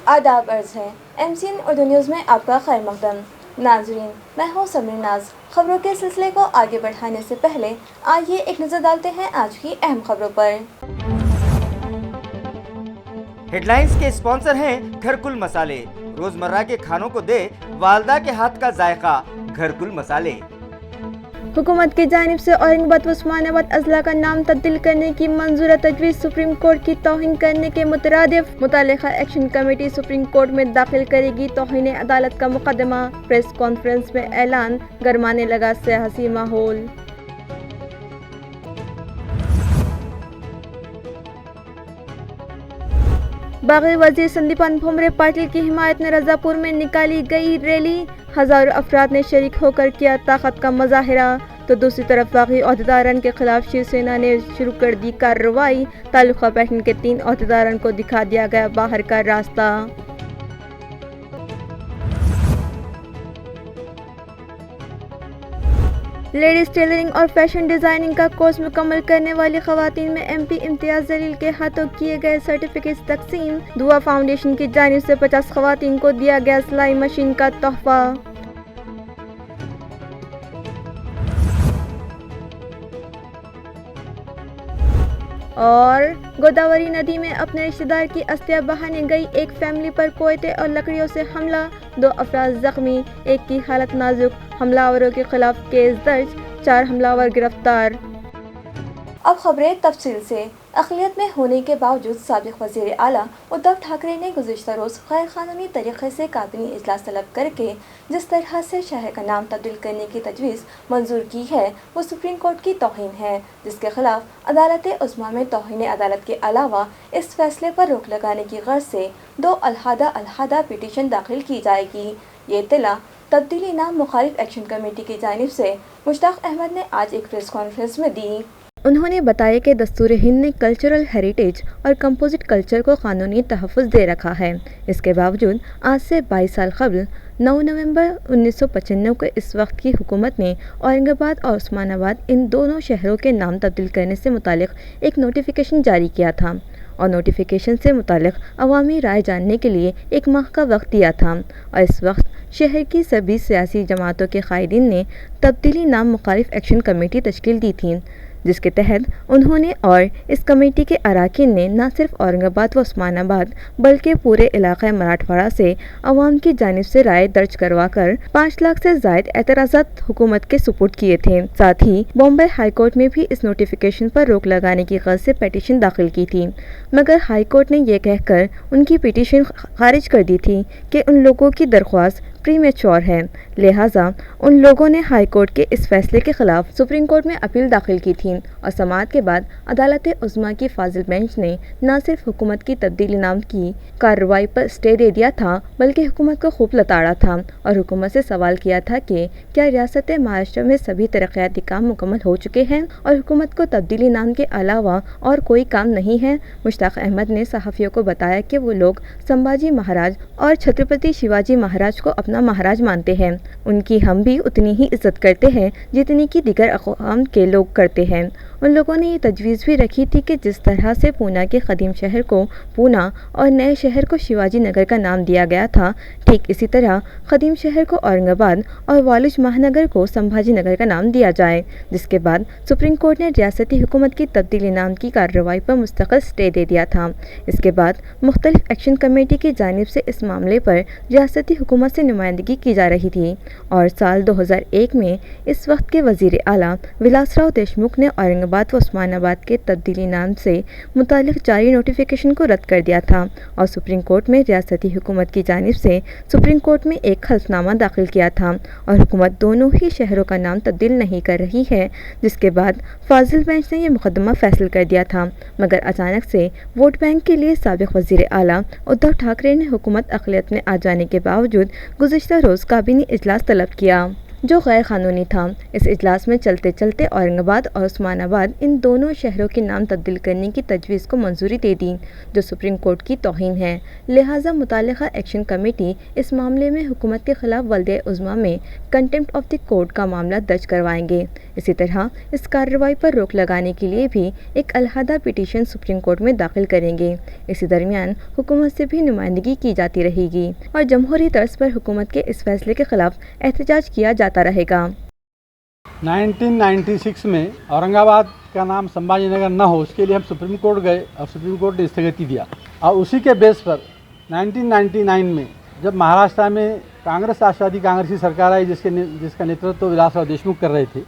आदाब अर्ज़ है MCN उर्दू न्यूज़ में आपका खैर मकदम। नाजरीन, मैं हूँ समरीन नाज। खबरों के सिलसिले को आगे बढ़ाने से पहले आइए एक नज़र डालते हैं आज की अहम खबरों पर। हेडलाइंस के स्पॉन्सर हैं घरकुल मसाले। रोजमर्रा के खानों को दे वालदा के हाथ का जायका, घरकुल मसाले। हुकूमत की जानिब से औरंगाबाद व उस्मानाबाद अजला का नाम तब्दील करने की मंजूर तजवीज़ सुप्रीम कोर्ट की तौहीन करने के मुतरादिफ मुतालिका एक्शन कमेटी सुप्रीम कोर्ट में दाखिल करेगी तौहीन अदालत का मुकदमा। प्रेस कॉन्फ्रेंस में ऐलान, गरमाने लगा सियासी माहौल। बागी वजीर संदीपान भुमरे पाटिल की हिमायत में रजापुर में निकाली गई रैली, हजारों अफराद ने शरीक होकर किया ताकत का मुजाहिरा। तो दूसरी तरफ बागी ओहदेदारन के खिलाफ शिवसेना ने शुरू कर दी कार्रवाई। तालुका पैटर्न के 3 ओहदेदारन को दिखा दिया गया बाहर का रास्ता। लेडीज टेलरिंग और फैशन डिजाइनिंग का कोर्स मुकम्मल करने वाली खवातीन में MP इम्तियाज जलील के हाथों किए गए सर्टिफिकेट्स तकसीम। दुआ फाउंडेशन की जानिब से 50 खवातीन को दिया गया सिलाई मशीन का तोहफा। और गोदावरी नदी में अपने रिश्तेदार की अस्थियां बहाने गई एक फैमिली पर कोयते और लकड़ियों से हमला, 2 अफराद जख्मी, एक की हालत नाजुक। हमलावरों के खिलाफ केस दर्ज, 4 हमलावर गिरफ्तार। अब खबरें तफसील से। अक़लियत में होने के बावजूद साबिक़ वज़ीर आला उद्धव ठाकरे ने गुज़िश्ता रोज़ गैर क़ानूनी तरीक़े से काबीनी इजलास तलब करके जिस तरह से शहर का नाम तब्दील करने की तजवीज़ मंजूर की है वो सुप्रीम कोर्ट की तौहीन है, जिसके खिलाफ अदालत उज़्मा में तौहीन अदालत के अलावा इस फैसले पर रोक लगाने की गर्ज से 2 अलहदा पिटीशन दाखिल की जाएगी। ये इत्तला तब्दीली नाम मुखालिफ एक्शन कमेटी की जानिब से मुश्ताक अहमद ने आज एक प्रेस कॉन्फ्रेंस में दी। उन्होंने बताया कि दस्तूर हिंद ने कल्चरल हेरिटेज और कंपोजिट कल्चर को कानूनी तहफ़्फ़ुज़ दे रखा है। इसके बावजूद आज से 22 साल कबल 9 नवंबर 1995 को इस वक्त की हुकूमत ने औरंगाबाद और उस्मानाबाद इन दोनों शहरों के नाम तब्दील करने से मुतालिक एक नोटिफिकेशन जारी किया था और नोटिफिकेशन से मुतालिक अवामी राय जानने के लिए 1 माह का वक्त दिया था। और इस वक्त शहर की सभी सियासी जमातों के कायदीन ने तब्दीली नाम मुखालिफ एक्शन कमेटी तश्कील दी थी, जिसके तहत उन्होंने और इस कमेटी के अरकान ने न सिर्फ औरंगाबाद व उस्मानाबाद बल्कि पूरे इलाक़े मराठवाड़ा से अवाम की जानिब से राय दर्ज करवा कर 5 लाख से ज़ायद एतराज़ात हुकूमत के सुपुर्द किए थे। साथ ही बॉम्बे हाई कोर्ट में भी इस नोटिफिकेशन पर रोक लगाने की गर्ज से पिटीशन दाखिल की थी, मगर हाई कोर्ट ने यह कहकर उनकी पिटीशन खारिज कर दी थी कि उन लोगों की दरख्वास्त प्रीमेच्योर है, लिहाजा उन लोगों ने हाई कोर्ट के इस फैसले के खिलाफ सुप्रीम कोर्ट में अपील दाखिल की थी। और समाअत के बाद अदालत उज़्मा की फाजिल बेंच ने न सिर्फ हुकूमत की तब्दीली नाम की कार्रवाई पर स्टे दे दिया था, बल्कि हुकूमत को खूब लताड़ा था और हुकूमत से सवाल किया था कि क्या रियासत महाराष्ट्र में सभी तरक्याती काम मुकम्मल हो चुके हैं और हुकूमत को तब्दीली नाम के अलावा और कोई काम नहीं है। मुश्ताक अहमद ने सहाफ़ियों को बताया कि वो लोग संभाजी महाराज और छत्रपति शिवाजी महाराज को अपना महाराज मानते हैं, उनकी हम भी उतनी ही इज्जत करते हैं जितनी कि दीगर अक़वाम के लोग करते हैं। उन लोगों ने ये तजवीज़ भी रखी थी कि जिस तरह से पूना के कदीम शहर को पूना और नए शहर को शिवाजी नगर का नाम दिया गया था, ठीक इसी तरह कदीम शहर को औरंगाबाद और वालिज महानगर को संभाजी नगर का नाम दिया जाए। जिसके बाद सुप्रीम कोर्ट ने रियासती हुकूमत की तब्दीली नाम की कार्रवाई पर मुस्तकिल स्टे दे दिया था। इसके बाद मुख्तलिफ एक्शन कमेटी की जानिब से इस मामले पर रियासती हुकूमत से नुमाइंदगी की जा रही थी और साल 2001 में इस वक्त के वज़ीर आला विलासराव देशमुख ने औरंगाबाद व उस्मानाबाद के तब्दीली नाम से मुतालिक जारी नोटिफिकेशन को रद्द कर दिया था और सुप्रीम कोर्ट में रियासती हुकूमत की जानिब से सुप्रीम कोर्ट में एक हल्फनामा दाखिल किया था और हुकूमत दोनों ही शहरों का नाम तब्दील नहीं कर रही है। जिसके बाद फाजिल बेंच ने यह मुकदमा फैसल कर दिया था, मगर अचानक से वोट बैंक के लिए साबिक़ वज़ीर आला उद्धव ठाकरे ने हुकूमत अक़लियत में आ जाने के बावजूद गुज़िश्ता रोज़ काबीनी इजलास तलब किया। जो गैर कानूनी था। इस इजलास में चलते चलते औरंगाबाद और उस्मानाबाद इन दोनों शहरों के नाम तब्दील करने की तजवीज़ को मंजूरी दे दी, जो सुप्रीम कोर्ट की तौहीन है। लिहाजा मुतालिका एक्शन कमेटी इस मामले में हुकूमत के खिलाफ वल्दे उज़्मा में कंटेम्प्ट ऑफ द कोर्ट का मामला दर्ज करवाएंगे। इसी तरह इस कार्रवाई पर रोक लगाने के लिए भी एक अलहदा पिटीशन सुप्रीम कोर्ट में दाखिल करेंगे। इसी दरमियान हुकूमत से भी नुमाइंदगी की जाती रहेगी और जमहूरी तर्ज पर हुकूमत के इस फैसले के खिलाफ एहतजाज किया जाता रहेगा। 1996 में औरंगाबाद का नाम संभाजी नगर न हो, उसके लिए हम सुप्रीम कोर्ट गए और सुप्रीम कोर्ट ने स्थगिति दिया। और उसी के बेस पर 1999 में जब महाराष्ट्र में कांग्रेस राष्ट्रवादी कांग्रेसी सरकार आई, जिसका नेतृत्व विलासराव देशमुख कर रहे थे,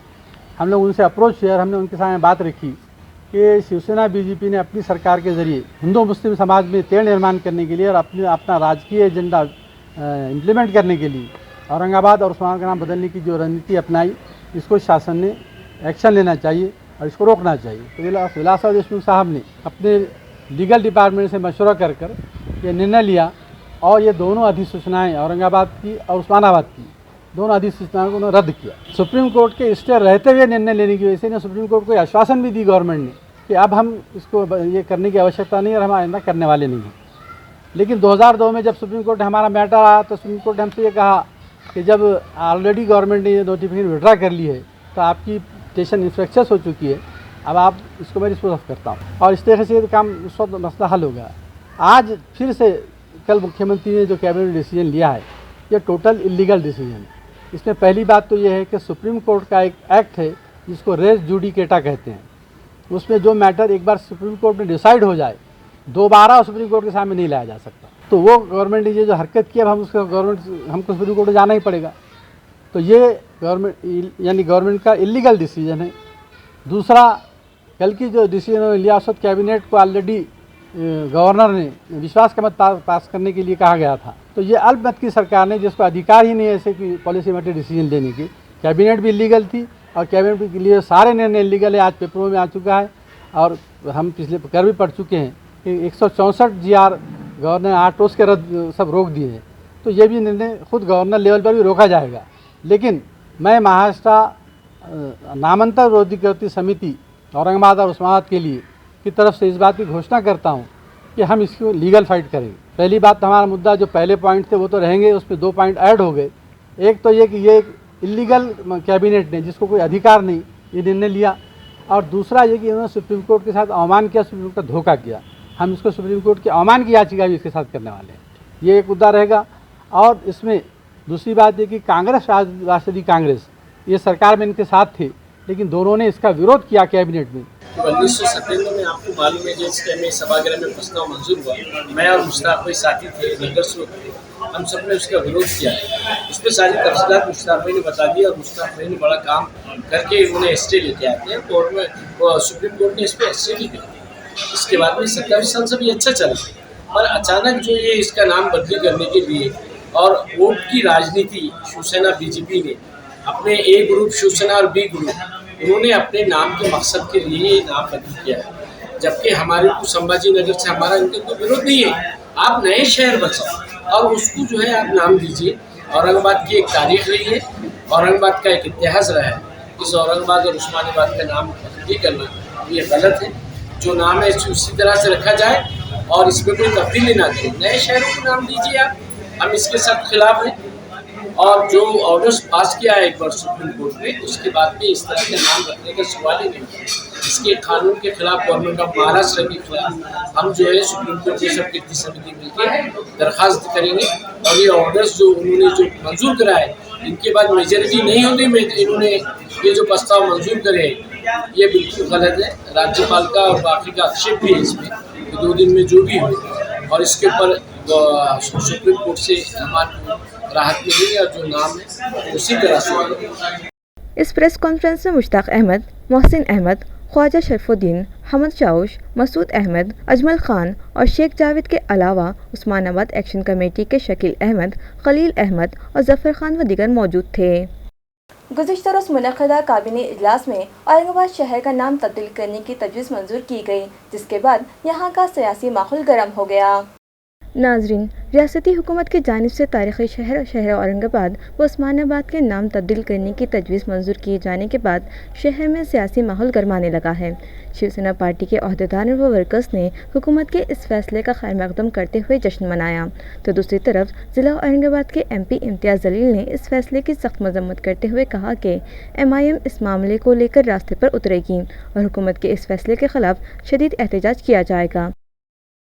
हम लोग उनसे अप्रोच हुए और हमने उनके सामने बात रखी कि शिवसेना बीजेपी ने अपनी सरकार के ज़रिए हिंदू मुस्लिम समाज में तेड़ निर्माण करने के लिए और अपना राजकीय एजेंडा इम्प्लीमेंट करने के लिए औरंगाबाद और उस्मानाबाद का नाम बदलने की जो रणनीति अपनाई, इसको शासन ने एक्शन लेना चाहिए और इसको रोकना चाहिए। तो विलासराव देशमुख साहब ने अपने लीगल डिपार्टमेंट से मशवरा कर ये निर्णय लिया और ये दोनों अधिसूचनाएँ औरंगाबाद की और उस्मानाबाद की दोनों अधिसूचनाओं को उन्होंने रद्द किया। सुप्रीम कोर्ट के स्टे रहते हुए निर्णय लेने की वजह से सुप्रीम कोर्ट को आश्वासन भी दी गवर्नमेंट ने कि अब हम इसको ये करने की आवश्यकता नहीं और हम आइंदा करने वाले नहीं हैं। लेकिन 2002 में जब सुप्रीम कोर्ट हमारा मैटर आया तो सुप्रीम कोर्ट ने हमसे ये कहा कि जब ऑलरेडी गवर्नमेंट ने ये नोटिफिकेशन विड्रा कर ली है तो आपकी स्टेशन इंफ्रेक्चर हो चुकी है, अब आप इसको मैं डिस्पोज ऑफ करता हूँ। और इस तरह से ये काम उस वक्त मसला हल हो गया। आज फिर से कल मुख्यमंत्री ने जो कैबिनेट डिसीजन लिया है, ये टोटल इलीगल डिसीजन है। इसमें पहली बात तो ये है कि सुप्रीम कोर्ट का एक एक्ट है जिसको रेस जुडिकेटा कहते हैं। उसमें जो मैटर एक बार सुप्रीम कोर्ट में डिसाइड हो जाए, दोबारा सुप्रीम कोर्ट के सामने नहीं लाया जा सकता। तो वो गवर्नमेंट ने ये जो हरकत की, अब हमको सुप्रीम कोर्ट जाना ही पड़ेगा। तो ये गवर्नमेंट का इलीगल डिसीजन है। दूसरा, कल की जो डिसीजन लिया उस वक्त कैबिनेट को ऑलरेडी गवर्नर ने विश्वास का मत पास करने के लिए कहा गया था। तो ये अल्पमत की सरकार ने, जिसको अधिकार ही नहीं है ऐसे कि पॉलिसी मैटर डिसीजन लेने की, कैबिनेट भी इलीगल थी और कैबिनेट के लिए सारे निर्णय इलीगल है। आज पेपरों में आ चुका है और हम पिछले कर भी पढ़ चुके हैं कि 164 GR गवर्नर आटोस के रद्द सब रोक दिए हैं। तो ये भी निर्णय खुद गवर्नर लेवल पर भी रोका जाएगा। लेकिन मैं महाराष्ट्र नामांतर विरोधी समिति औरंगाबाद और उस्मानाबाद के लिए की तरफ से इस बात की घोषणा करता हूँ कि हम इसको लीगल फाइट करेंगे। पहली बात तो हमारा मुद्दा जो पहले पॉइंट थे वो तो रहेंगे, उसमें 2 पॉइंट ऐड हो गए। एक तो ये कि ये इलीगल कैबिनेट ने, जिसको कोई अधिकार नहीं, ये निर्णय लिया। और दूसरा ये कि उन्होंने सुप्रीम कोर्ट के साथ अवमान किया, सुप्रीम कोर्ट का धोखा किया। हम इसको सुप्रीम कोर्ट की अवमान की याचिका भी इसके साथ करने वाले हैं। ये एक मुद्दा रहेगा। और इसमें दूसरी बात ये कि कांग्रेस राष्ट्रवादी कांग्रेस ये सरकार में इनके साथ थे, लेकिन दोनों ने इसका विरोध किया कैबिनेट में। 1997 में आपको मालूम है जिस टाइम में सभागृह में प्रस्ताव मंजूर हुआ, मैं और मुश्ताक भाई साथी थे, नगरसेवक थे, हम सब ने उसका विरोध किया है। उस पर सारी तफसीलात मुश्ताक भाई ने बता दी और मुश्ताक भाई ने बड़ा काम करके उन्हें स्टे लेके आते हैं। कोर्ट में सुप्रीम कोर्ट ने इस पर स्टे ली गई। इसके बाद में 27 साल से भी अच्छा चला, और अचानक जो ये इसका नाम बदली करने के लिए और वोट की राजनीति शिवसेना बीजेपी ने अपने ए ग्रुप शिवसेना और बी ग्रुप, उन्होंने अपने नाम के मकसद के लिए नाम बदल किया है। जबकि हमारे को संभाजी नगर से हमारा इनका कोई विरोध नहीं है। आप नए शहर बचाओ और उसको जो है आप नाम दीजिए। औरंगाबाद की एक तारीख रही है, औरंगाबाद का एक इतिहास रहा है। इस औरंगाबाद और उस्मानाबाद का नाम बदली करना ये गलत है। जो नाम है उसी तरह से रखा जाए और इसमें कोई तब्दीली ना करें। नए शहरों को नाम दीजिए आप, हम इसके सब खिलाफ हैं। और जो ऑर्डर्स पास किया है एक बार सुप्रीम कोर्ट ने, उसके बाद में इस तरह के नाम रखने का सवाल ही नहीं है। इसके कानून के खिलाफ गवर्नमेंट ऑफ महाराष्ट्र के खिलाफ हम जो है सुप्रीम कोर्ट की सब कीर्ति समिति मिलकर दरखास्त करेंगे। और ये ऑर्डर्स जो उन्होंने जो मंजूर कराए, इनके बाद मेजोरिटी नहीं होने में इन्होंने ये जो प्रस्ताव मंजूर करे, ये बिल्कुल गलत है। राज्यपाल का और बाकी का आक्षेप भी है इसमें, 2 दिन में जो भी हो, और इसके ऊपर सुप्रीम कोर्ट से हमारे राहत मिलेगी और जो नाम है उसी तरह से। इस प्रेस कॉन्फ्रेंस में मुश्ताक अहमद, मोहसिन अहमद, ख्वाजा शरफुद्दीन, हमद शाउश, मसूद अहमद, अजमल खान और शेख जावेद के अलावा उस्मानाबाद एक्शन कमेटी के शकील अहमद, खलील अहमद और जफर खान व दीगर मौजूद थे। गुज़िश्ता रोज़ मुनक़दा काबीना इजलास में औरंगाबाद शहर का नाम तब्दील करने की तजवीज़ मंजूर की गई, जिसके बाद यहाँ का सियासी माहौल गर्म हो गया। नाजरीन, रियासती हुकूमत की जानिब से तारीख़ी शहर औरंगाबाद व उस्मानाबाद के नाम तब्दील करने की तजवीज़ मंजूर किए जाने के बाद शहर में सियासी माहौल गरमाने लगा है। शिवसेना पार्टी के अहदेदारों व वर्कर्स ने हुकूमत के इस फैसले का खैर मकदम करते हुए जश्न मनाया, तो दूसरी तरफ ज़िला औरंगाबाद के MP इम्तियाज़ जलील ने इस फैसले की सख्त मजम्मत करते हुए कहा कि MIM इस मामले को लेकर रास्ते पर उतरेगी और हुकूमत के इस फैसले के ख़िलाफ़ शदीद एहतजाज किया जाएगा।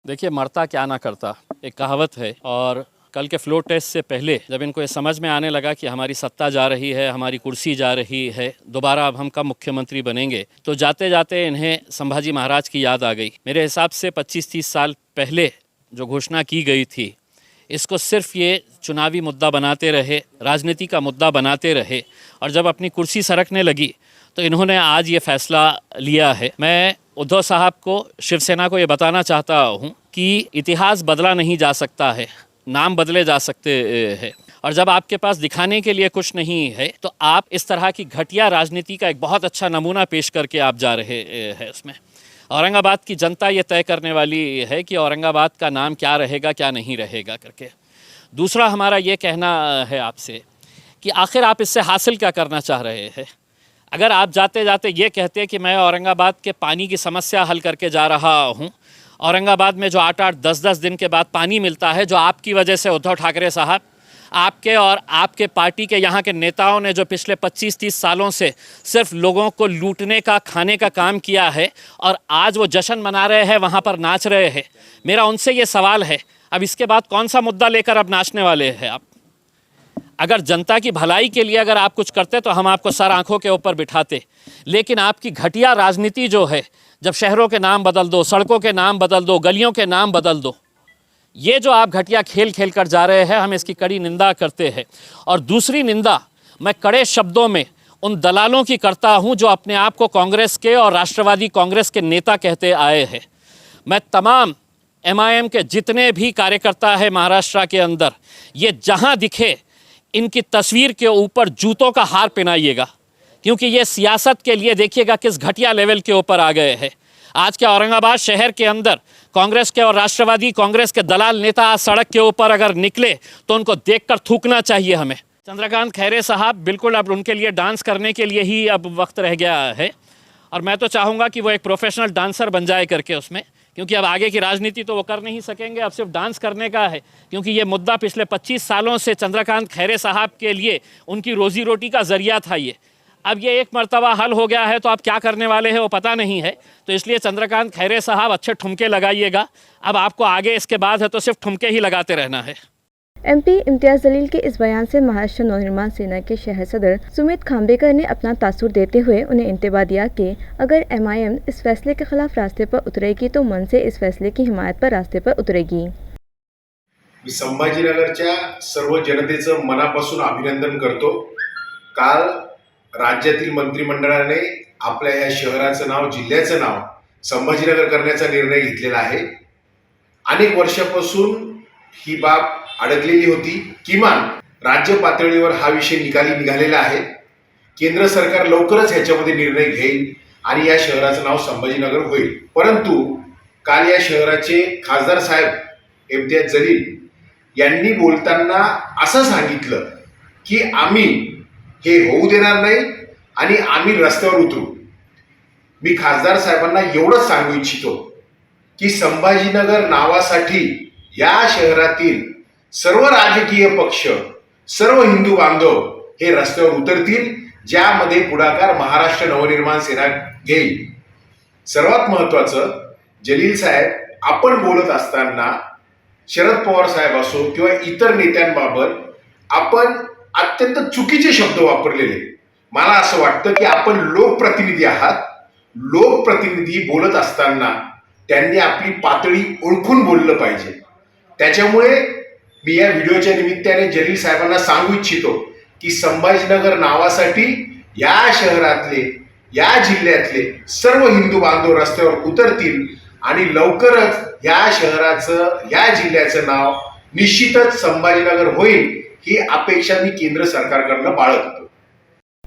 देखिए, मरता क्या ना करता, एक कहावत है। और कल के फ्लोर टेस्ट से पहले जब इनको ये समझ में आने लगा कि हमारी सत्ता जा रही है, हमारी कुर्सी जा रही है, दोबारा अब हम कब मुख्यमंत्री बनेंगे, तो जाते जाते इन्हें संभाजी महाराज की याद आ गई। मेरे हिसाब से 25-30 साल पहले जो घोषणा की गई थी, इसको सिर्फ ये चुनावी मुद्दा बनाते रहे, राजनीति का मुद्दा बनाते रहे, और जब अपनी कुर्सी सरकने लगी तो इन्होंने आज ये फैसला लिया है। मैं उद्धव साहब को, शिवसेना को ये बताना चाहता हूँ कि इतिहास बदला नहीं जा सकता है, नाम बदले जा सकते हैं, और जब आपके पास दिखाने के लिए कुछ नहीं है तो आप इस तरह की घटिया राजनीति का एक बहुत अच्छा नमूना पेश करके आप जा रहे हैं। उसमें औरंगाबाद की जनता ये तय करने वाली है कि औरंगाबाद का नाम क्या रहेगा, क्या नहीं रहेगा करके। दूसरा हमारा ये कहना है आपसे कि आखिर आप इससे हासिल क्या करना चाह रहे हैं। अगर आप जाते जाते ये कहते कि मैं औरंगाबाद के पानी की समस्या हल करके जा रहा हूँ, औरंगाबाद में जो 8-8, 10-10 दिन के बाद पानी मिलता है, जो आपकी वजह से उद्धव ठाकरे साहब, आपके और आपके पार्टी के यहाँ के नेताओं ने जो पिछले 25-30 सालों से सिर्फ लोगों को लूटने का, खाने का काम किया है, और आज वो जश्न मना रहे हैं, वहाँ पर नाच रहे हैं। मेरा उनसे ये सवाल है, अब इसके बाद कौन सा मुद्दा लेकर अब नाचने वाले हैं आप? अगर जनता की भलाई के लिए अगर आप कुछ करते तो हम आपको सर आंखों के ऊपर बिठाते, लेकिन आपकी घटिया राजनीति जो है, जब शहरों के नाम बदल दो, सड़कों के नाम बदल दो, गलियों के नाम बदल दो, ये जो आप घटिया खेल खेल कर जा रहे हैं, हम इसकी कड़ी निंदा करते हैं। और दूसरी निंदा मैं कड़े शब्दों में उन दलालों की करता हूं जो अपने आप को कांग्रेस के और राष्ट्रवादी कांग्रेस के नेता कहते आए हैं। मैं तमाम MIM के जितने भी कार्यकर्ता हैं महाराष्ट्र के अंदर, ये जहां दिखे इनकी तस्वीर के ऊपर जूतों का हार पहनाइएगा, क्योंकि ये सियासत के लिए देखिएगा किस घटिया लेवल के ऊपर आ गए हैं। आज के औरंगाबाद शहर के अंदर कांग्रेस के और राष्ट्रवादी कांग्रेस के दलाल नेता आज सड़क के ऊपर अगर निकले तो उनको देखकर थूकना चाहिए हमें। चंद्रकांत खैरे साहब, बिल्कुल अब उनके लिए डांस करने के लिए ही अब वक्त रह गया है, और मैं तो चाहूँगा कि वो एक प्रोफेशनल डांसर बन जाए करके उसमें, क्योंकि अब आगे की राजनीति तो वो कर नहीं सकेंगे, अब सिर्फ डांस करने का है। क्योंकि ये मुद्दा पिछले 25 सालों से चंद्रकांत खैरे साहब के लिए उनकी रोज़ी रोटी का ज़रिया था ये। अब ये एक मर्तबा हल हो गया है तो आप क्या करने वाले हैं वो पता नहीं है, तो इसलिए चंद्रकांत खैरे साहब अच्छे ठुमके लगाइएगा। अब आपको आगे इसके बाद है तो सिर्फ ठुमके ही लगाते रहना है। MP इम्तियाज़ जलील के इस बयान से महाराष्ट्र नवनिर्माण सेना के शहर सदर सुमित खांबेकर ने अपना तासुर देते हुए उन्हें इंतबाह दिया कि अगर MIM इस फैसले के खिलाफ रास्ते पर उतरेगी तो मन से इस फैसले की हिमायत पर रास्ते पर उतरेगी। मी संभाजीनगरच्या सर्व जनतेचं मनापासून अभिनंदन करतो। काल राज्यातील मंत्रिमंडळाने आपल्या या शहराचं नाव, जिल्ह्याचं नाव संभाजीनगर करण्याचा निर्णय घेतलेला आहे। अनेक वर्षापासून ही बाब अडकलेली होती। किमान राज्य पातळीवर हा विषय निघालेला आहे। केंद्र सरकार लवकरच ह्याच्यामध्ये निर्णय घेईल आणि या शहराचं नाव संभाजीनगर होईल। परंतु काल या शहराचे खासदार साहेब इम्तियाज जलील यांनी बोलताना असं सांगितलं की आम्ही हे होऊ देणार नाही आणि आम्ही रस्त्यावर उतरू। मी खासदार साहेबांना एवढंच सांगू इच्छितो की संभाजीनगर नावासाठी या शहरातील सर्व राजकीय पक्ष, सर्व हिंदू बांधव हे रस्त्यावर उतरतील, ज्यामध्ये पुढाकार महाराष्ट्र नवनिर्माण सेना घेईल। सर्वात महत्त्वाचं, जलील साहेब, आपण बोलत असताना शरद पवार साहेब असो किंवा इतर नेत्यांबाबत आपण अत्यंत चुकीचे शब्द वापरलेले। मला असं वाटतं की आपण लोकप्रतिनिधी आहात। लोकप्रतिनिधी बोलत असताना त्यांनी आपली पातळी ओळखून बोललं पाहिजे। त्याच्यामुळे मी या व्हिडिओच्या निमित्ताने जलील साहेबांना सांगू इच्छितो की संभाजीनगर नावासाठी या शहरातले, या जिल्ह्यातले सर्व हिंदू बांधव रस्त्यावर उतरतील आणि लवकरच या शहराचं, या जिल्ह्याचं नाव निश्चितच संभाजीनगर होईल, ही अपेक्षा मी केंद्र सरकारकडनं बाळगतो।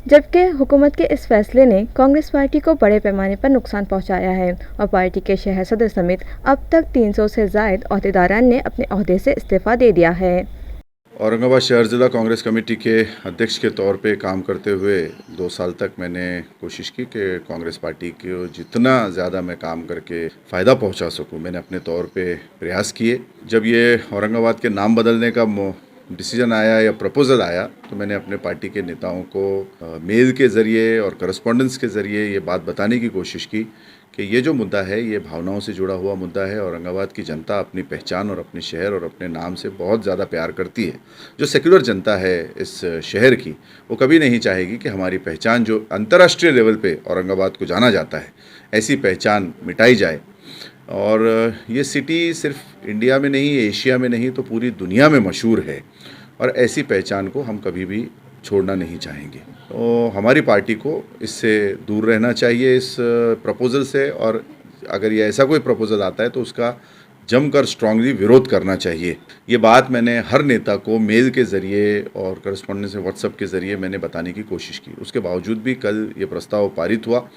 जबकि हुकूमत के इस फैसले ने कांग्रेस पार्टी को बड़े पैमाने पर नुकसान पहुंचाया है और पार्टी के शहर सदर समेत अब तक 300 से ज़ायद अहदेदारान ने अपने अहदे से इस्तीफ़ा दे दिया है। औरंगाबाद शहर ज़िला कांग्रेस कमेटी के अध्यक्ष के तौर पे काम करते हुए 2 साल तक मैंने कोशिश की कि कांग्रेस पार्टी को जितना ज़्यादा मैं काम करके फ़ायदा पहुंचा सकूं, मैंने अपने तौर पे प्रयास किए। जब ये औरंगाबाद के नाम बदलने का डिसीजन आया या प्रपोज़ल आया तो मैंने अपने पार्टी के नेताओं को मेल के ज़रिए और करस्पॉन्डेंस के ज़रिए ये बात बताने की कोशिश की कि ये जो मुद्दा है ये भावनाओं से जुड़ा हुआ मुद्दा है। औरंगाबाद की जनता अपनी पहचान और अपने शहर और अपने नाम से बहुत ज़्यादा प्यार करती है। जो सेक्युलर जनता है इस शहर की, वो कभी नहीं चाहेगी कि हमारी पहचान जो अंतर्राष्ट्रीय लेवल पे औरंगाबाद को जाना जाता है, ऐसी पहचान मिटाई जाए। और ये सिटी सिर्फ इंडिया में नहीं, एशिया में नहीं तो पूरी दुनिया में मशहूर है और ऐसी पहचान को हम कभी भी छोड़ना नहीं चाहेंगे। तो हमारी पार्टी को इससे दूर रहना चाहिए, इस प्रपोज़ल से, और अगर ये ऐसा कोई प्रपोज़ल आता है तो उसका जमकर स्ट्रांगली विरोध करना चाहिए। ये बात मैंने हर नेता को मेल के ज़रिए और करस्पॉन्डेंस से व्हाट्सएप के ज़रिए मैंने बताने की कोशिश की। उसके बावजूद भी कल ये प्रस्ताव पारित हुआ।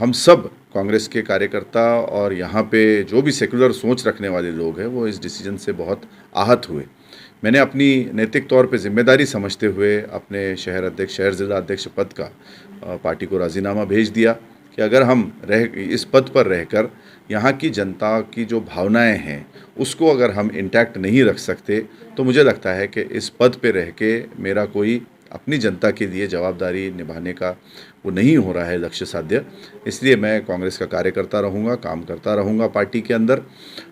हम सब कांग्रेस के कार्यकर्ता और यहाँ पे जो भी सेकुलर सोच रखने वाले लोग हैं वो इस डिसीजन से बहुत आहत हुए। मैंने अपनी नैतिक तौर पे जिम्मेदारी समझते हुए अपने शहर ज़िला अध्यक्ष पद का पार्टी को राज़ीनामा भेज दिया कि अगर हम इस पद पर रहकर यहाँ की जनता की जो भावनाएं हैं उसको अगर हम इंटैक्ट नहीं रख सकते तो मुझे लगता है कि इस पद पे रह के मेरा कोई अपनी जनता के लिए जवाबदारी निभाने का वो नहीं हो रहा है लक्ष्य साध्य। इसलिए मैं कांग्रेस का कार्यकर्ता रहूँगा, काम करता रहूँगा पार्टी के अंदर,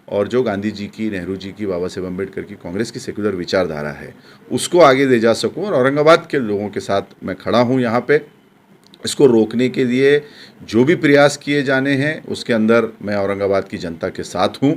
और जो गांधी जी की, नेहरू जी की, बाबा साहेब अम्बेडकर की कांग्रेस की सेकुलर विचारधारा है उसको आगे ले जा सकूँ। और औरंगाबाद के लोगों के साथ मैं खड़ा हूँ यहाँ पे। इसको रोकने के लिए जो भी प्रयास किए जाने हैं उसके अंदर मैं औरंगाबाद की जनता के साथ हूँ।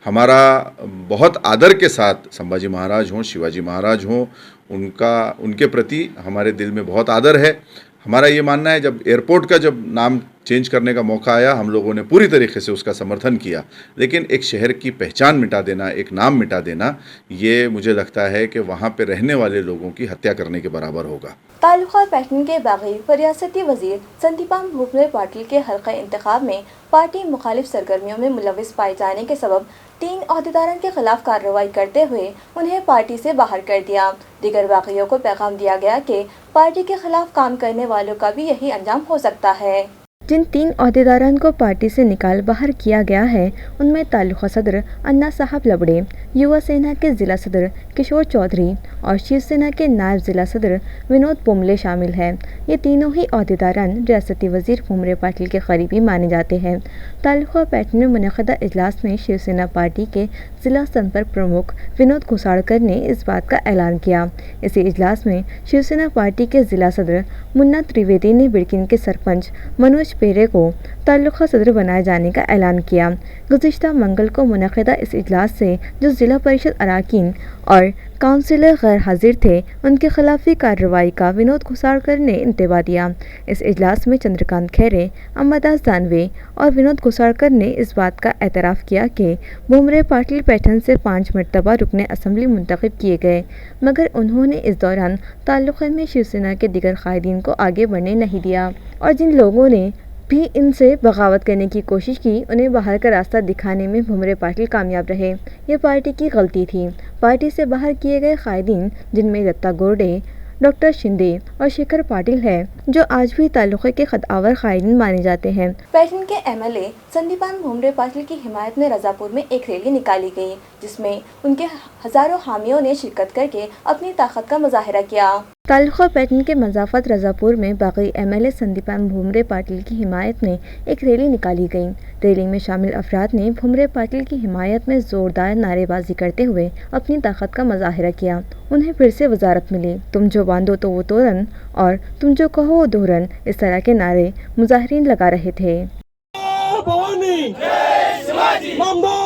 हमारा बहुत आदर के साथ संभाजी महाराज हों, शिवाजी महाराज हों, उनके प्रति हमारे दिल में बहुत आदर है। हमारा ये मानना है जब एयरपोर्ट का जब नाम चेंज करने का मौका आया हम लोगों ने पूरी तरीके से उसका समर्थन किया, लेकिन एक शहर की पहचान मिटा देना, एक नाम मिटा देना, ये मुझे लगता है कि वहाँ पे रहने वाले लोगों की हत्या करने के बराबर होगा। तालुका पैटर्न के बागी रियासती वजीर संदीपान भूमरे पाटिल के हल्का इंतखाब में पार्टी मुखालिफ सरगर्मियों में मुलविस पाए जाने के सबब 3 अहदेदारों के खिलाफ कार्रवाई करते हुए उन्हें पार्टी से बाहर कर दिया। दीगर बागियों को पैगाम दिया गया कि पार्टी के खिलाफ काम करने वालों का भी यही अंजाम हो सकता है। जिन 3 अहदेदारान को पार्टी से निकाल बाहर किया गया है उनमें तालुका सदर अन्ना साहब लबड़े, युवा सेना के ज़िला सदर किशोर चौधरी और शिवसेना के नायब ज़िला सदर विनोद पोमले शामिल हैं। ये तीनों ही अहदेदारान रियासती वजीर भूमरे पाटिल के करीबी माने जाते हैं। तालुका पैटर्न में मुनक़दा इजलास में शिवसेना पार्टी के ज़िला संपर्क प्रमुख विनोद घुसाड़कर ने इस बात का ऐलान किया। इसी इजलास में शिवसेना पार्टी के ज़िला सदर मुन्ना त्रिवेदी ने बिड़किन के सरपंच मनोज पेरे को तालुका सदर बनाए जाने का ऐलान किया। गुज़िश्ता मंगल को मुनक़दा इस इजलास से जो ज़िला परिषद अराकीन और काउंसिलर गैर हाजिर थे उनके खिलाफी कार्रवाई का विनोद घुसाड़कर ने इंतबा दिया। इस इजलास में चंद्रकांत खैरे, अम्बादास दानवे और विनोद घुसाड़कर ने इस बात का एतराफ़ किया कि भूमरे पाटिल पैटर्न से 5 मरतबा रुकने असम्बली मुंतखब किए गए, मगर उन्होंने इस दौरान ताल्लुक़े में शिवसेना के दिगर कायदीन को आगे बढ़ने नहीं दिया और जिन लोगों ने भी इनसे बगावत करने की कोशिश की उन्हें बाहर का रास्ता दिखाने में भूमरे पाटिल कामयाब रहे। ये पार्टी की गलती थी। पार्टी से बाहर किए गए कायदीन जिनमें दत्ता गोरडे, डॉक्टर शिंदे और शेखर पाटिल है जो आज भी तालुके के खदावर कायदीन माने जाते हैं। पैटर्न के एमएलए संदीपान भूमरे पाटिल की हिमायत में रजापुर में एक रैली निकाली गई जिसमें उनके हजारों हामियों ने शिरकत करके अपनी ताकत का मुजाहिरा किया। तालुका पैटर्न के मज़ाफ़त रजापुर में बागी एमएलए संदीपान भूमरे पाटिल की हिमायत में एक रैली निकाली गई। रैली में शामिल अफराद ने भूमरे पाटिल की हिमायत में ज़ोरदार नारेबाजी करते हुए अपनी ताकत का मुजाहिरा किया। उन्हें फिर से वजारत मिली, तुम जो बांधो तो वो तोरन और तुम जो कहो वो दोहरन, इस तरह के नारे मुजाहिरीन लगा रहे थे।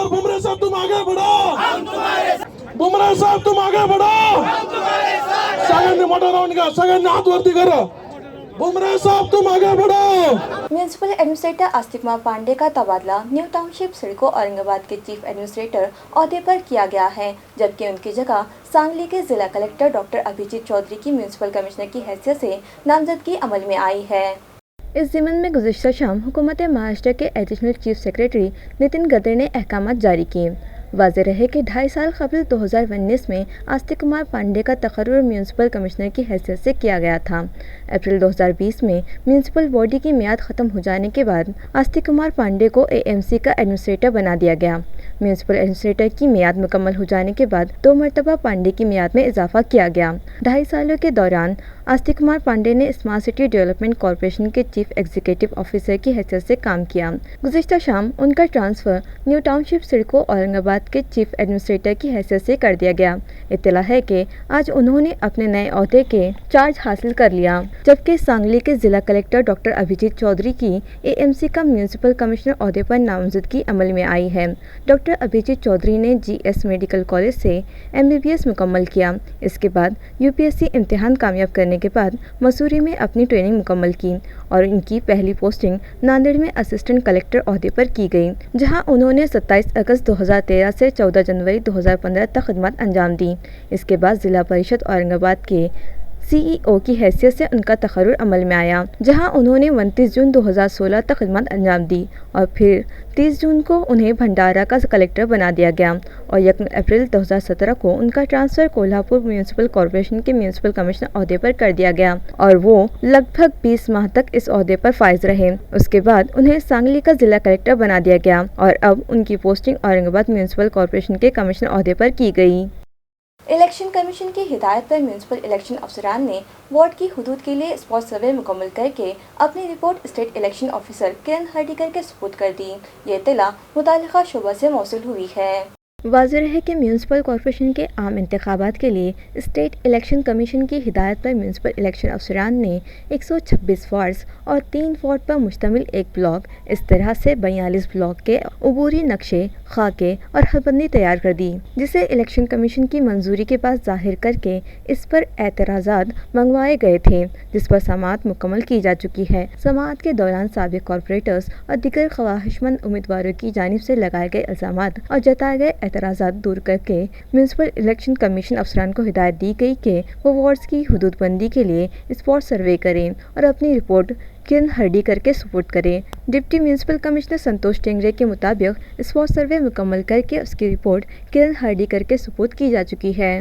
भूमरे साहब तुम आगे बढ़ो, भूमरे साहब तुम आगे बढ़ो, सगळ्यांनी मोठा राऊंड घ्या, सगळ्यांनी हात वरती करा, बुमराह साहब तुम आगे बढ़ो। म्यूनिसिपल एडमिनिस्ट्रेटर आस्तिक कुमार पांडे का तबादला न्यू टाउनशिप सिडको औरंगाबाद के चीफ एडमिनिस्ट्रेटर ओहदे पर किया गया है, जबकि उनकी जगह सांगली के जिला कलेक्टर डॉक्टर अभिजीत चौधरी की म्यूनिसिपल कमिश्नर की हैसियत से नामजदगी अमल में आई है। इस ज़िम्न में गुज़िश्ता शाम हुकूमत महाराष्ट्र के एडिशनल चीफ सेक्रेटरी नितिन गदर ने अहकाम जारी किए। वाज़ेह रहे कि 2.5 साल कबल 2019 में आस्तिक कुमार पांडे का तकर्रुर म्यूनिसिपल कमिश्नर की हैसियत से किया गया था। अप्रैल 2020 में म्यूनिसिपल बॉडी की मियाद ख़त्म हो जाने के बाद आस्तिक कुमार पांडे को एएमसी का एडमिनिस्ट्रेटर बना दिया गया। म्यूनिसिपल एडमिनिस्ट्रेटर की मियाद मुकम्मल हो जाने के बाद 2 मरतबा पांडे की मियाद में इजाफा किया गया। 2.5 सालों के दौरान आस्तिक कुमार पांडे ने स्मार्ट सिटी डेवलपमेंट कॉरपोरेशन के चीफ एग्जीक्यूटिव ऑफिसर की हैसियत से काम किया। गुज़िश्ता शाम उनका transfer new township CIDCO Aurangabad के चीफ एडमिनिस्ट्रेटर की हैसियत से कर दिया गया। इत्तला है कि आज उन्होंने अपने नए ओहदे के चार्ज हासिल कर लिया, जबकि सांगली के जिला कलेक्टर डॉक्टर अभिजीत चौधरी की एएमसी का म्यूनिसिपल कमिश्नर ओहदे पर नामजदगी अमल में आई है। डॉक्टर अभिजीत चौधरी ने जीएस मेडिकल कॉलेज से MBBS मुकम्मल किया। इसके बाद UPSC इम्तिहान कामयाब करने के बाद मसूरी में अपनी ट्रेनिंग मुकम्मल की और इनकी पहली पोस्टिंग नांदेड़ में असिस्टेंट कलेक्टर ओहदे पर की गई, जहां उन्होंने 27 अगस्त 2013 से 14 जनवरी 2015 तक खिदमत अंजाम दी। इसके बाद जिला परिषद औरंगाबाद के CEO की हैसियत से उनका तकर्रुर अमल में आया, जहां उन्होंने 29 जून 2016 तक खिदमत अंजाम दी और फिर 30 जून को उन्हें भंडारा का कलेक्टर बना दिया गया और 1 अप्रैल 2017 को उनका ट्रांसफ़र कोल्हापुर म्यूनिसिपल कॉरपोरेशन के म्यूनिसिपल कमिश्नर ओहदे पर कर दिया गया और वो लगभग 20 माह तक इस ओहदे पर फाइज रहे। उसके बाद उन्हें सांगली का जिला कलेक्टर बना दिया गया और अब उनकी पोस्टिंग औरंगाबाद म्यूनिसिपल कॉरपोरेशन के कमिश्नर ओहदे पर की गई। इलेक्शन कमीशन की हिदायत पर म्यूनिसिपल इलेक्शन अफसरान ने वार्ड की हुदूद के लिए स्पॉट सर्वे मुकम्मल करके अपनी रिपोर्ट स्टेट इलेक्शन ऑफिसर किरण हर्डीकर के सुपुर्द कर दी। ये इत्तला मुताल्लिका शोबा से मौसूल हुई है। वाज़ेह रहे कि म्यूनिसिपल कॉरपोरेशन के आम इंतखाबात के लिए स्टेट इलेक्शन कमीशन की हिदायत पर म्यूनिसिपल इलेक्शन अफसरान ने 126 वार्ड्स और 3 वार्ड पर मुश्तमिल एक ब्लॉक, इस तरह से 42 ब्लॉक के अबूरी नक्शे, खाके और हदबंदी तैयार कर दी, जिसे इलेक्शन कमीशन की मंजूरी के बाद जाहिर करके इस पर एतराज़ात मंगवाए गए थे, जिस पर समाअत मुकम्मल की जा चुकी है। समाअत के दौरान साबिक कॉरपोरेटर्स और दीगर ख्वाहिशमंद उम्मीदवारों की जानिब से लगाए गए इल्ज़ामात और जताए गए एतराज़ात दूर करके म्यूनिसिपल इलेक्शन कमीशन अफसरान को हिदायत दी गई कि वो वार्ड्स की हुदूदबंदी के लिए स्पॉट सर्वे करें और अपनी रिपोर्ट किरण हर्डीकर के सुपुर्द करें। डिप्टी म्यूनिसिपल कमिश्नर संतोष टेंगरे के मुताबिक स्पॉट सर्वे मुकम्मल करके उसकी रिपोर्ट किरण हर्डीकर के सुपुर्द की जा चुकी है।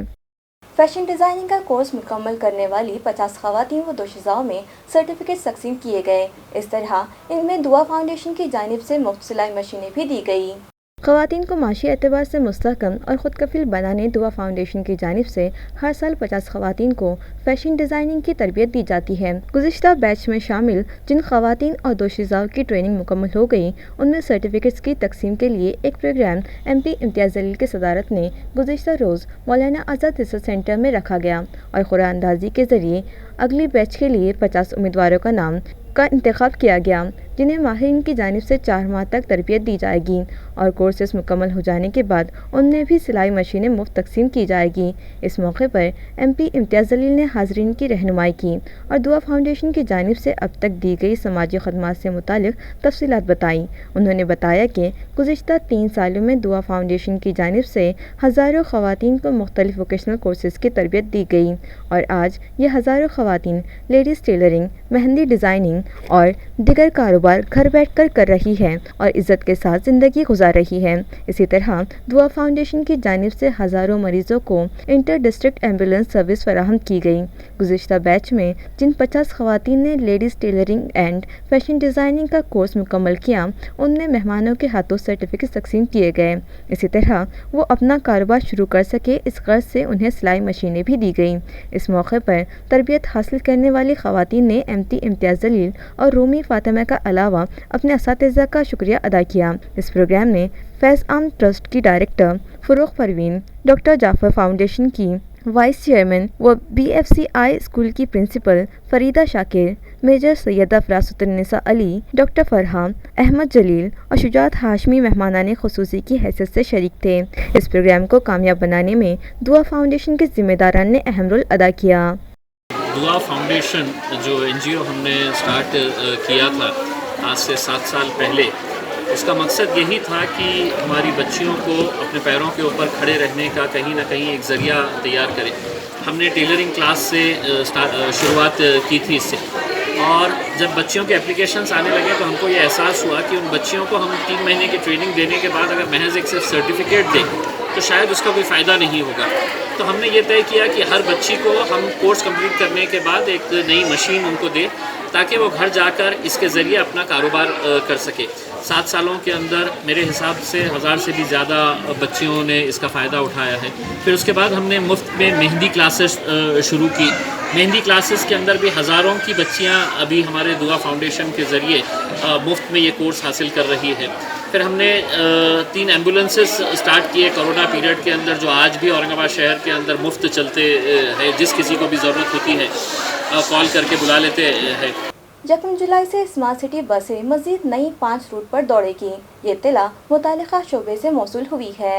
फैशन डिज़ाइनिंग का कोर्स मुकम्मल करने वाली 50 ख़वातीन व दोशीज़ाओं में सर्टिफिकेट तक़सीम किए गए। इस तरह इनमें दुआ फाउंडेशन की जानिब से मुफ्त सिलाई मशीनें भी दी गई। ख़वातीन को माशी एतबार से मुस्तहकम और ख़ुद कफिल बनाने दुआ फाउंडेशन की जानिब से हर साल 50 ख़वातीन को फ़ैशन डिज़ाइनिंग की तरबियत दी जाती है। गुज़िश्ता बैच में शामिल जिन ख़वातीन और दोशीज़ाओं की ट्रेनिंग मुकम्मल हो गई, उनमें सर्टिफिकेट्स की तकसीम के लिए एक प्रोग्राम MP इम्तियाज़ जलील की सदारत में गुज़िश्ता रोज़ मौलाना आज़ाद रिसर्च सेंटर में रखा गया और कुरान अंदाज़ी के ज़रिए अगली बैच के लिए 50 उम्मीदवारों का नाम का इंतखाब किया गया, जिन्हें माहिरीन की जानिब से 4 माह तक तरबियत दी जाएगी और कोर्सेस मुकम्मल हो जाने के बाद उनमें भी सिलाई मशीनें मुफ्त तकसीम की जाएगी। इस मौके पर MP इम्तियाज़ जलील ने हाज़रीन की रहनुमाई की और दुआ फाउंडेशन की जानिब से अब तक दी गई समाजी खदमात से मुतालिक तफसीलात बताई। उन्होंने बताया कि गुज़िश्ता 3 सालों में दुआ फाउंडेशन की जानिब से हज़ारों ख़वातीन को मुख्तलिफ वोकेशनल कोर्सेज़ की तरबियत दी गई और आज ये हज़ारों ख़वातीन लेडीज़ टेलरिंग, मेहंदी डिज़ाइनिंग और दिगर कारोबार घर बैठकर कर रही है और इज़्ज़त के साथ ज़िंदगी गुजार रही है। इसी तरह दुआ फाउंडेशन की जानिब से हज़ारों मरीज़ों को इंटर डिस्ट्रिक्ट एम्बुलेंस सर्विस फराहम की गई। गुज़िश्ता बैच में जिन 50 ख़वातीन ने ladies tailoring and fashion designing का कोर्स मुकम्मल किया, उनमें मेहमानों के हाथों सर्टिफिकेट तकसीम किए गए। इसी तरह वो अपना कारोबार शुरू कर सके, इस गर्ज से उन्हें सिलाई मशीनें भी दी गई। इस मौके पर तरबियत हासिल करने वाली ख़वातीन ने MP इम्तियाज़ जलील और रूमी फातिमा का अलावा अपने असातिज़ा का शुक्रिया अदा किया। इस प्रोग्राम में फैज़ आम ट्रस्ट की director Farrukh Parveen, doctor Jafar foundation की वाइस चेयरमैन व BFCI स्कूल की principal Farida Shakir, major Syeda Farasunnisa Ali, doctor Farhan Ahmed Jaleel और शुजात हाशमी मेहमानाने ख़ुसूसी की हैसियत से शरीक थे। इस प्रोग्राम को कामयाब बनाने में दुआ फाउंडेशन के ज़िम्मेदारान ने अहम रोल अदा किया। दुआ फाउंडेशन जो NGO हमने स्टार्ट किया था आज से 7 साल पहले, उसका मकसद यही था कि हमारी बच्चियों को अपने पैरों के ऊपर खड़े रहने का कहीं ना कहीं एक ज़रिया तैयार करें। हमने टेलरिंग क्लास से शुरुआत की थी इससे, और जब बच्चियों के एप्लीकेशंस आने लगे तो हमको ये एहसास हुआ कि उन बच्चियों को हम 3 महीने की ट्रेनिंग देने के बाद अगर महज एक सिर्फ सर्टिफिकेट दें तो शायद उसका कोई फ़ायदा नहीं होगा। तो हमने ये तय किया कि हर बच्ची को हम कोर्स कंप्लीट करने के बाद एक नई मशीन उनको दें ताकि वो घर जाकर इसके ज़रिए अपना कारोबार कर सके। 7 सालों के अंदर मेरे हिसाब से 1000 से भी ज़्यादा बच्चियों ने इसका फ़ायदा उठाया है। फिर उसके बाद हमने मुफ्त में मेहंदी क्लासेस शुरू की। मेहंदी क्लासेस के अंदर भी हज़ारों की बच्चियां अभी हमारे दुआ फाउंडेशन के ज़रिए मुफ्त में ये कोर्स हासिल कर रही है। फिर हमने 3 एम्बुलेंसेस स्टार्ट किए कोरोना पीरियड के अंदर, जो आज भी औरंगाबाद शहर के अंदर मुफ्त चलते हैं। जिस किसी को भी ज़रूरत होती है कॉल करके बुला लेते हैं। यकम जुलाई से स्मार्ट सिटी बसें मजीद नई 5 रूट पर दौड़ेगी। ये इत्तला मुतालिका शोबे से मौसूल हुई है।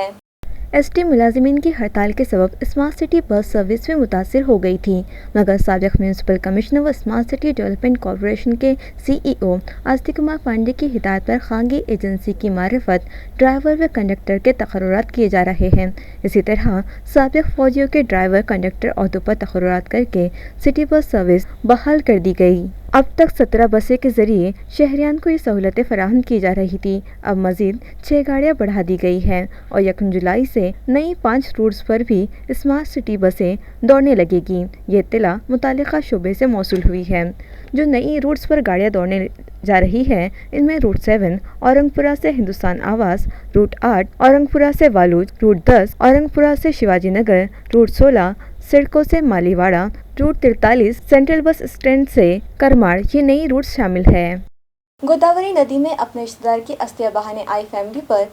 ST मुलाजिमीन की हड़ताल के सबब स्मार्ट सिटी बस सर्विस में मुतासिर हो गई थी, मगर साबिक़ म्यूनसिपल कमिश्नर व स्मार्ट सिटी डेवलपमेंट कॉरपोरेशन के CEO आस्तिक कुमार पांडे की हिदायत पर खानगी एजेंसी की मारिफत ड्राइवर व कंडक्टर के तकर्रुरात किए जा रहे हैं। इसी तरह साबिक़ फौजियों के ड्राइवर कंडक्टर अहदों पर तकर्रुरात करके सिटी बस सर्विस बहाल कर दी गई। अब तक 17 बसें के जरिए शहरियान को ये सहूलतें फराहम की जा रही थी। अब मजीद 6 गाड़ियाँ बढ़ा दी गई हैं और 1 जुलाई से नई 5 रूट्स पर भी स्मार्ट सिटी बसें दौड़ने लगेगी। ये इत्तला मुतालिका शोबे से मौसूल हुई है। जो नई रूट्स पर गाड़ियाँ दौड़ने जा रही है, इनमें रूट 7 औरंगपुरा से हिंदुस्तान आवास, रूट 8 औरंगपुरा से वालूज, रूट 10 औरंगपुरा से शिवाजी नगर, रूट 16 सिडको से Maliwada, route 43 central bus stand से करमाड़, ये नई रूट शामिल है। गोदावरी नदी में अपने रिश्तेदार की अस्थियां बहाने आई फैमिली पर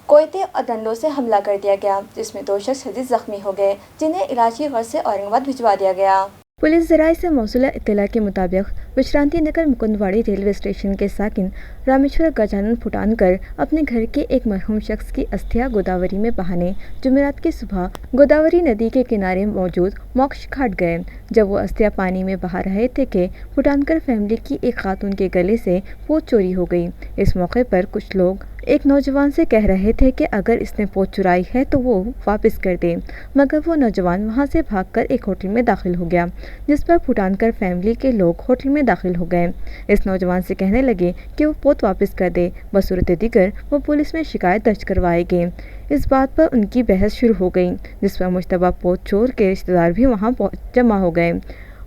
कोयते और डंडों से हमला कर दिया गया, जिसमें 2 शख्स शदीद जख्मी हो गए, जिन्हें इलाज की गर्ज से औरंगाबाद भिजवा दिया गया। पुलिस ज़राए से मौसूला इत्तला के मुताबिक विश्रांति नगर मुकुंदवाड़ी रेलवे स्टेशन के साकिन रामेश्वर गजानन फुटानकर अपने घर के एक मरहूम शख्स की अस्थियां गोदावरी में बहाने जुमेरात की सुबह गोदावरी नदी के किनारे मौजूद मोक्ष घाट गए। जब वो अस्थियां पानी में बहा रहे थे कि फुटानकर फैमिली की एक खातून के गले से पोत चोरी हो गई। इस मौके पर कुछ लोग एक नौजवान से कह रहे थे कि अगर इसने पोत चुराई है तो वो वापस कर दे, मगर वो नौजवान वहाँ से भागकर एक होटल में दाखिल हो गया, जिस पर फुटानकर फैमिली के लोग होटल में दाखिल हो गए। इस नौजवान से कहने लगे कि वो पोत वापस कर दे, बसूरत दिगर वो पुलिस में शिकायत दर्ज करवाएंगे। इस बात पर उनकी बहस शुरू हो गई, जिस पर मुश्तबा पोत चोर के रिश्तेदार भी वहाँ जमा हो गए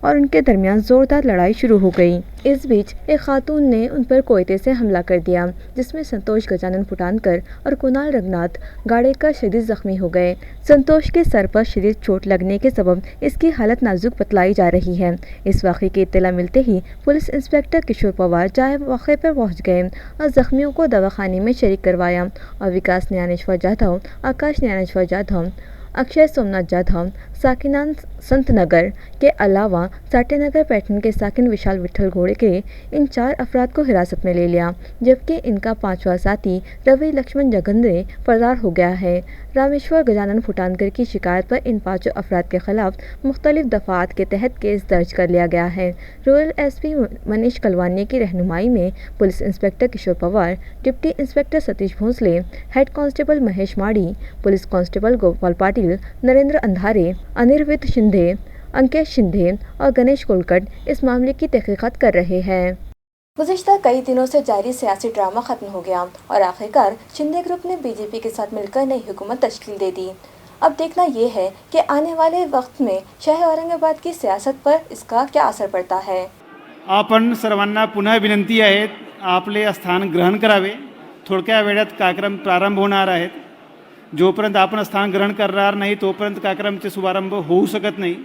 और उनके दरमियान ज़ोरदार लड़ाई शुरू हो गई। इस बीच एक खातून ने उन पर कोयते से हमला कर दिया, जिसमें संतोष गजानन फुटानकर और कुणाल रंगनाथ गाड़ेकर शदीद जख्मी हो गए। संतोष के सर पर शदीद चोट लगने के सबब इसकी हालत नाजुक बतलाई जा रही है। इस वाक़े की इत्तला मिलते ही पुलिस इंस्पेक्टर किशोर पवार जाए मौके पर पहुँच गए और जख्मियों को दवाखाने में शरीक करवाया और विकास ज्ञानेश्वर जाधव, आकाश ज्ञानेश्वर जाधव, अक्षय सोमनाथ जाधव, साकिनान संत नगर के अलावा साटे नगर पैटर्न के साकिन विशाल विठल घोड़े के इन 4 अफराद को हिरासत में ले लिया, जबकि इनका 5वां साथी रवि लक्ष्मण जगंदे फरार हो गया है। रामेश्वर गजानन फुटानकर की शिकायत पर इन 5 अफराद के खिलाफ मुख्तलिफ दफ़ात के तहत केस दर्ज कर लिया गया है। रोयल SP मनीष कलवानी की रहनुमाई में police inspector Kishore Pawar, deputy inspector Satish Bhosale, head constable Mahesh Madi, police constable Gopal Patil, Narendra Andhare, Anirvit Shinde, Ankesh Shinde और गणेश कोलकट इस मामले की तहकीकात कर रहे हैं। गुज़िश्ता कई दिनों से जारी सियासी ड्रामा खत्म हो गया और आखिरकार शिंदे ग्रुप ने बीजेपी के साथ मिलकर नई हुकूमत तश्कील दे दी। अब देखना ये है कि आने वाले वक्त में शहर औरंगाबाद की सियासत पर इसका क्या असर पड़ता है। आपण सर्वांना पुन्हा विनंती आहे, आपले स्थान ग्रहण करावे। थोडक्या वेळात कार्यक्रम प्रारंभ होणार आहेत। जोपर्यंत आपण स्थान ग्रहण करणार नाही तोपर्यंत कार्यक्रमाचे शुभारंभ होऊ शकत नाही।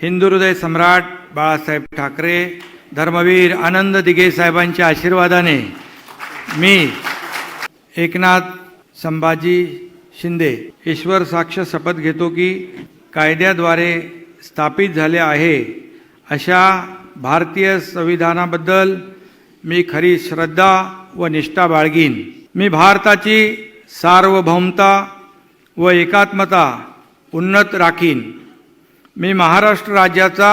हिंदुहृदय सम्राट बाळासाहेब ठाकरे, धर्मवीर आनंद दिघे साहेबांच्या आशीर्वादाने मी एकनाथ संभाजी शिंदे ईश्वर साक्ष शपथ घेतो की कायद्याद्वारे स्थापित झाले आहे अशा भारतीय संविधानाबद्दल मी खरी श्रद्धा व निष्ठा बाळगीन. मी भारताची सार्वभौमता व एकात्मता उन्नत राखीन. मी महाराष्ट्र राज्याचा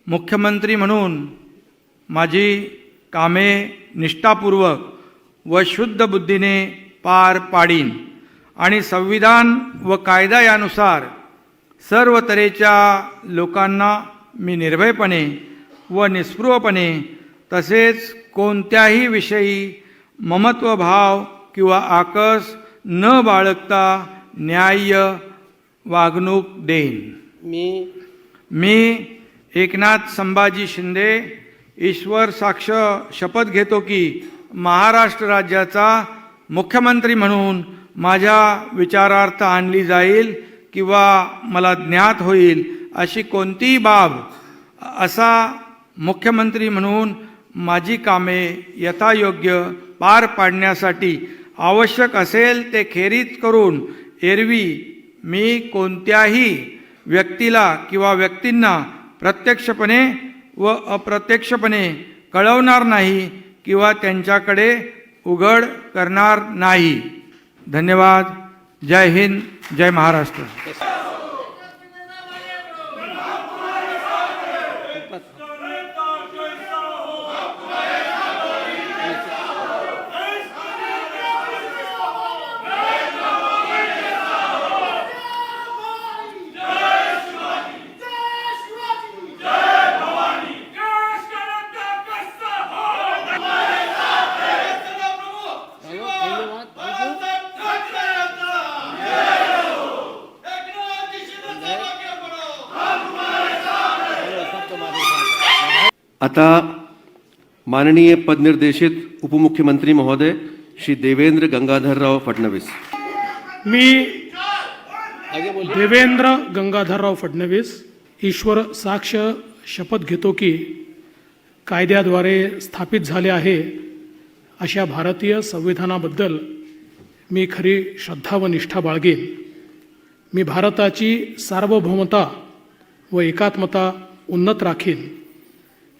मुख्यमंत्री म्हणून माझी कामे निष्ठापूर्वक व शुद्ध बुद्धीने पार पाडीन आणि संविधान व कायदा यानुसार सर्व तऱ्हेच्या लोकांना मी निर्भयपणे व निस्पृहपणे तसेच कोणत्याही विषयी ममत्वभाव किंवा आकस न बाळगता न्याय्य वागणूक देईन. मी एकनाथ संभाजी शिंदे ईश्वर साक्ष शपथ घेतो की महाराष्ट्र राज्याचा मुख्यमंत्री म्हणून माझ्या विचारार्थ आणली जाईल किंवा मला ज्ञात होईल अशी कोणतीही बाब असा मुख्यमंत्री म्हणून माझी कामे यथायोग्य पार पाडण्यासाठी आवश्यक असेल ते खेरीज करून एरवी मी कोणत्याही व्यक्तीला किंवा व्यक्तींना प्रत्यक्षपणे व अप्रत्यक्षपणे कळवणार नाही किंवा त्यांच्याकडे उघड करणार नाही. धन्यवाद. जय हिंद, जय महाराष्ट्र. आता माननीय पदनिर्देशित उपमुख्यमंत्री महोदय श्री देवेंद्र गंगाधरराव फडणवीस. मी देवेंद्र गंगाधरराव फडणवीस ईश्वर साक्ष शपथ घेतो की कायद्याद्वारे स्थापित झाले आहे अशा भारतीय संविधानाबद्दल मी खरी श्रद्धा व निष्ठा बाळगेन. मी भारताची सार्वभौमता व एकात्मता उन्नत राखीन.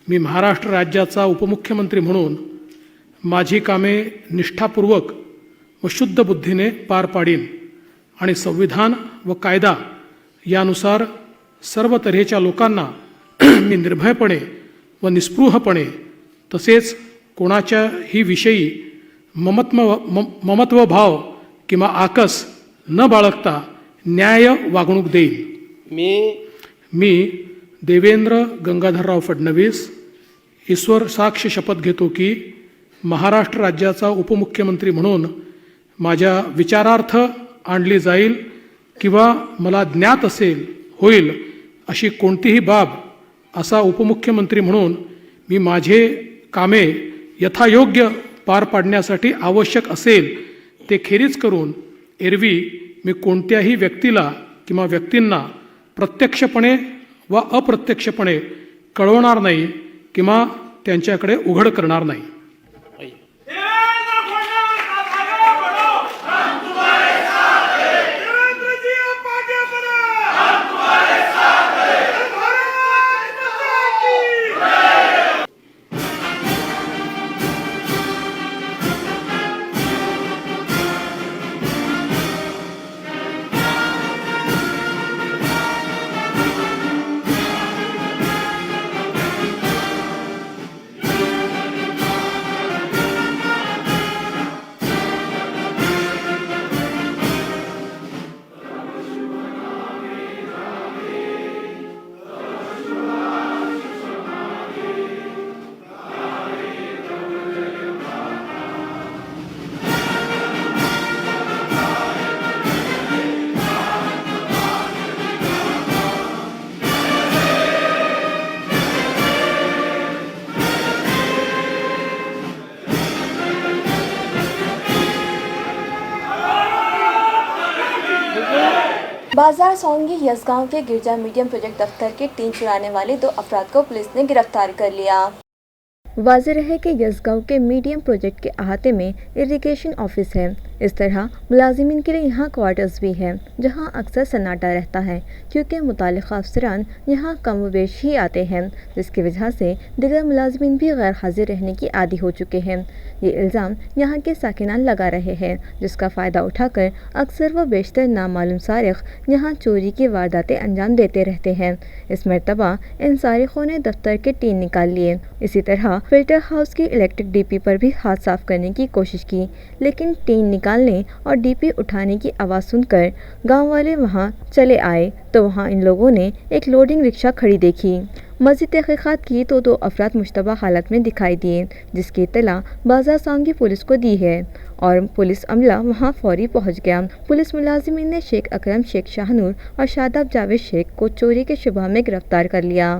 मी महाराष्ट्र राज्याचा उपमुख्यमंत्री म्हणून माझी कामे निष्ठापूर्वक व शुद्ध बुद्धीने पार पाडीन आणि संविधान व कायदा यानुसार सर्व तऱ्हेच्या लोकांना मी निर्भयपणे व निस्पृहपणे तसेच कोणाच्याही विषयी ममत्वभाव किंवा आकस न बाळगता न्याय वागणूक देईन. मी देवेंद्र गंगाधरराव फडणवीस ईश्वर साक्ष शपथ घेतो की महाराष्ट्र राज्याचा उपमुख्यमंत्री म्हणून माझ्या विचारार्थ आणली जाईल किंवा मला ज्ञात होईल अशी कोणतीही बाब असा उपमुख्यमंत्री म्हणून मी माझे कामे यथायोग्य पार पाडण्यासाठी आवश्यक असेल ते खेरीज करून एरवी मी कोणत्याही व्यक्तीला किंवा व्यक्तींना प्रत्यक्षपणे व अप्रत्यक्षपणे कळवणार नाही किंवा त्यांच्याकडे उघड करणार नाही. बाजार सोंगी यसगांव के गिरजा मीडियम प्रोजेक्ट दफ्तर के टीन चुराने वाले 2 अफराद को पुलिस ने गिरफ्तार कर लिया। वाज़ेह है कि यसगांव के मीडियम प्रोजेक्ट के अहाते में इरिगेशन ऑफिस है। इस तरह मुलाजिमीन के लिए यहाँ क्वार्टर्स भी है, जहाँ अक्सर सन्नाटा रहता है क्योंकि मुतालिका अफसरान यहाँ कम व बेश ही आते हैं, जिसकी वजह से दिगर मुलाजिमीन भी गैर हाजिर रहने की आदी हो चुके हैं। ये इल्ज़ाम यहाँ के साकिनान लगा रहे हैं, जिसका फ़ायदा उठाकर अक्सर व बेशतर नामालूम सारिक यहाँ चोरी की वारदातें अंजाम देते रहते हैं। इस मरतबा इन सारिकों ने दफ्तर के टीन निकाल लिए। इसी तरह फिल्टर हाउस की इलेक्ट्रिक डीपी पर भी हाथ साफ करने की कोशिश की, लेकिन टीन निकालने और डीपी उठाने की आवाज़ सुनकर गांव वाले वहां चले आए तो वहां इन लोगों ने एक लोडिंग रिक्शा खड़ी देखी। मज़ीद तहक़ीक़ात की तो 2 अफराद मुश्तबा हालत में दिखाई दिए, जिसकी इत्तला बाजार सोंगी पुलिस को दी है और पुलिस अमला वहां फौरी पहुंच गया। पुलिस मुलाजिमीन ने शेख अकरम, शेख शाहनूर और शादाब जावेद शेख को चोरी के शुबा में गिरफ्तार कर लिया।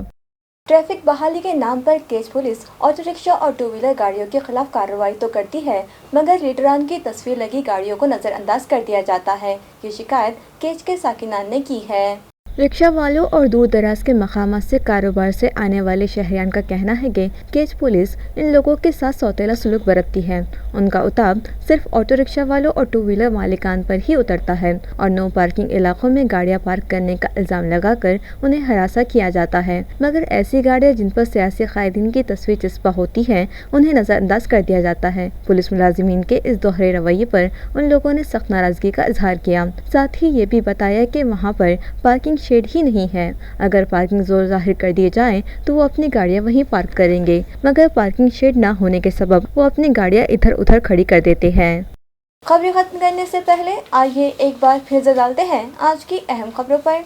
ट्रैफिक बहाली के नाम पर केज पुलिस ऑटो रिक्शा और 2 व्हीलर गाड़ियों के खिलाफ कार्रवाई तो करती है, मगर लीडरान की तस्वीर लगी गाड़ियों को नज़रअंदाज कर दिया जाता है। ये शिकायत केज के साकिनान ने की है। रिक्शा वालों और दूर दराज के मकामात से कारोबार से आने वाले शहरियान का कहना है कि केज पुलिस इन लोगों के साथ सौतेला सलूक बरतती है। उनका उताब सिर्फ ऑटो रिक्शा वालों और 2 व्हीलर मालिकान पर ही उतरता है और नो पार्किंग इलाकों में गाड़ियां पार्क करने का इल्ज़ाम लगाकर उन्हें हरासा किया जाता है, मगर ऐसी गाड़ियां जिन पर सियासी कायदीन की तस्वीर चिस्पा होती है उन्हें नज़रअंदाज कर दिया जाता है। पुलिस मुलाजिमीन के इस दोहरे रवैये पर उन लोगों ने सख्त नाराज़गी का इजहार किया। साथ ही ये भी बताया कि वहाँ पर पार्किंग शेड ही नहीं है। अगर पार्किंग जोर जाहिर कर दिए जाए तो वो अपनी गाड़ियां वहीं पार्क करेंगे, मगर पार्किंग शेड ना होने के सबब वो अपनी गाड़ियां इधर उधर खड़ी कर देते हैं। खबरें खत्म करने से पहले आइए एक बार फिर नजर डालते हैं आज की अहम खबरों पर।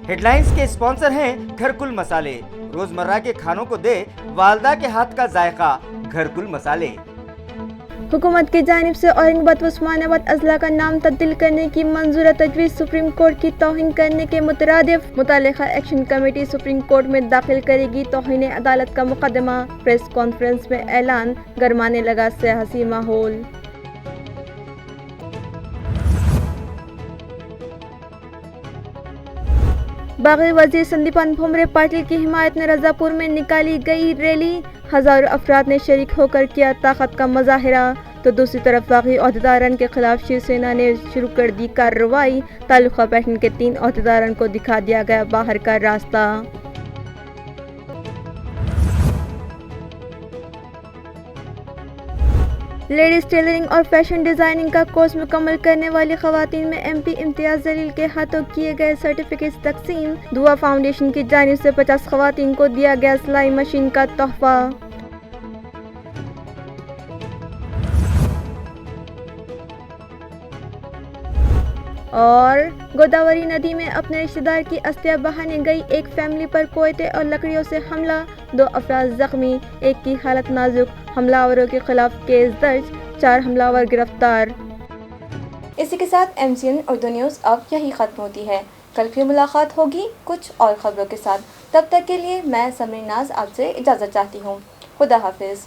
हेडलाइंस के स्पॉन्सर हैं घरकुल मसाले। रोजमर्रा के खानों को दे वालदा के हाथ का जायका, घरकुल मसाले। हुकूमत की जानिब से औरंगाबाद व उस्मानाबाद अजला का नाम तब्दील करने की मंजूरा तजवीज़ सुप्रीम कोर्ट की तौहीन करने के मुतरादिफ मुतालिका एक्शन कमेटी सुप्रीम कोर्ट में दाखिल करेगी तौहीन अदालत का मुकदमा। प्रेस कॉन्फ्रेंस में ऐलान, गरमाने लगा सियासी माहौल। बागी वजीर संदीपान भुमरे पाटिल की हिमायत में रजापुर में निकाली गई रैली, हजारों अफराद ने शरीक होकर किया ताकत का मुजाहिरा। तो दूसरी तरफ बागी अहदेदारन के खिलाफ शिवसेना ने शुरू कर दी कार्रवाई। तालुका पैटर्न के 3 अहदेदारन को दिखा दिया गया बाहर का रास्ता। लेडीज टेलरिंग और फैशन डिज़ाइनिंग का कोर्स मुकम्मल करने वाली खवातीन में MP इम्तियाज़ जलील के हाथों किए गए सर्टिफिकेट्स तकसीम। दुआ फाउंडेशन की जानिब से 50 खवातीन को दिया गया सिलाई मशीन का तोहफा। और गोदावरी नदी में अपने रिश्तेदार की अस्थियां बहाने गई एक फैमिली पर कोयते और लकड़ियों से हमला, 2 अफराद जख्मी, एक की हालत नाजुक। हमलावरों के खिलाफ केस दर्ज, 4 हमलावर गिरफ्तार। इसी के साथ MCN उर्दू न्यूज़ अब यही खत्म होती है। कल फिर मुलाकात होगी कुछ और खबरों के साथ। तब तक के लिए मैं समरीन नाज आपसे इजाज़त चाहती हूँ। खुदा हाफिज़।